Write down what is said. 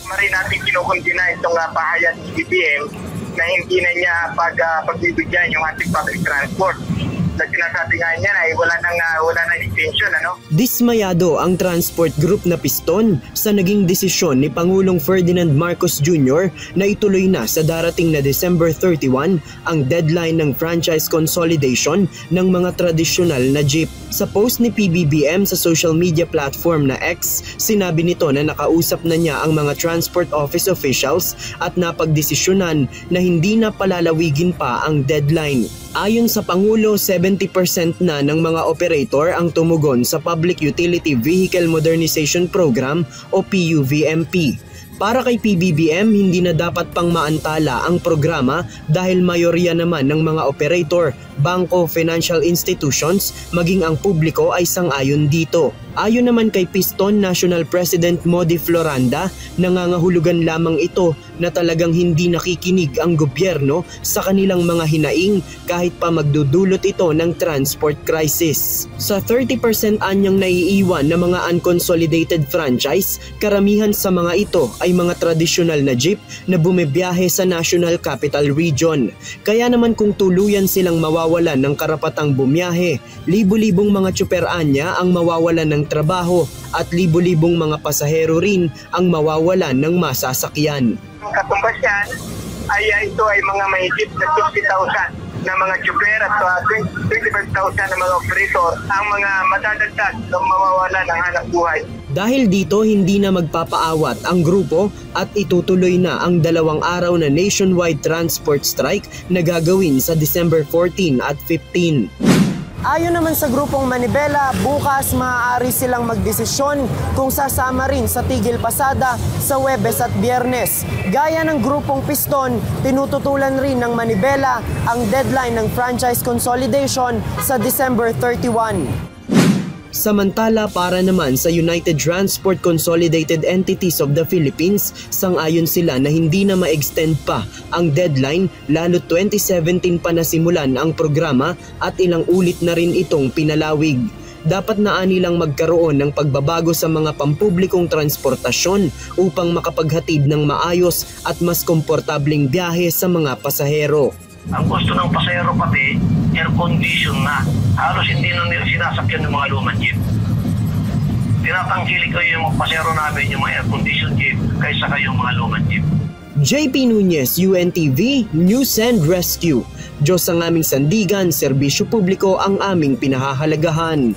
Marin natin kinukundina itong pahayag ni BBM na hindi na niya pagbibigyan yung ating public transport. Dahil sinasabi nga niya ay wala nang intention, ano? Dismayado ang transport group na Piston sa naging desisyon ni Pangulong Ferdinand Marcos Jr. na ituloy na sa darating na December 31 ang deadline ng franchise consolidation ng mga tradisyonal na jeep. Sa post ni PBBM sa social media platform na X, sinabi nito na nakausap na niya ang mga transport office officials at napagdesisyonan na hindi na palalawigin pa ang deadline. Ayon sa Pangulo, 70% na ng mga operator ang tumugon sa Public Utility Vehicle Modernization Program o PUVMP. Para kay PBBM, hindi na dapat pang maantala ang programa dahil mayorya naman ng mga operator, bangko, financial institutions, maging ang publiko ay sang-ayon dito. Ayon naman kay Piston National President Modi Floranda, nangangahulugan lamang ito na talagang hindi nakikinig ang gobyerno sa kanilang mga hinaing kahit pa magdudulot ito ng transport crisis. Sa 30% anyang naiiwan na mga unconsolidated franchise, karamihan sa mga ito ay mga tradisyonal na jeep na bumibiyahe sa National Capital Region. Kaya naman kung tuluyan silang mawawalan ng karapatang bumiyahe, libo-libong mga tsuper-anya ang mawawalan ng trabaho at libo-libong mga pasahero rin ang mawawalan ng masasakyan. Ang katumbas yan ay ito ay mga mahigit na 50,000 na mga tsuper at 25,000 na mga operator ang mga madadagdag ng mawawalan ng hanap buhay. Dahil dito, hindi na magpapaawat ang grupo at itutuloy na ang 2 araw na nationwide transport strike na gagawin sa December 14 at 15. Ayon naman sa grupong Manibela, bukas maaari silang magdesisyon kung sasama rin sa tigil pasada sa Huwebes at Biyernes. Gaya ng grupong Piston, tinututulan rin ng Manibela ang deadline ng franchise consolidation sa December 31. Samantala, para naman sa United Transport Consolidated Entities of the Philippines, sang-ayon sila na hindi na ma-extend pa ang deadline lalo't 2017 pa nasimulan ang programa at ilang ulit na rin itong pinalawig. Dapat na anilang magkaroon ng pagbabago sa mga pampublikong transportasyon upang makapaghatid ng maayos at mas komportableng biyahe sa mga pasahero. Ang gusto ng pasahero pati, air condition na. Halos hindi na nila sinasakyan ng mga lumang jeep. Tinatangkilik ko yung pasahero namin, yung mga air condition jeep, kaysa kayong mga lumang jeep. JP Nunez, UNTV, News and Rescue. Diyos ang aming sandigan, serbisyo publiko ang aming pinahahalagahan.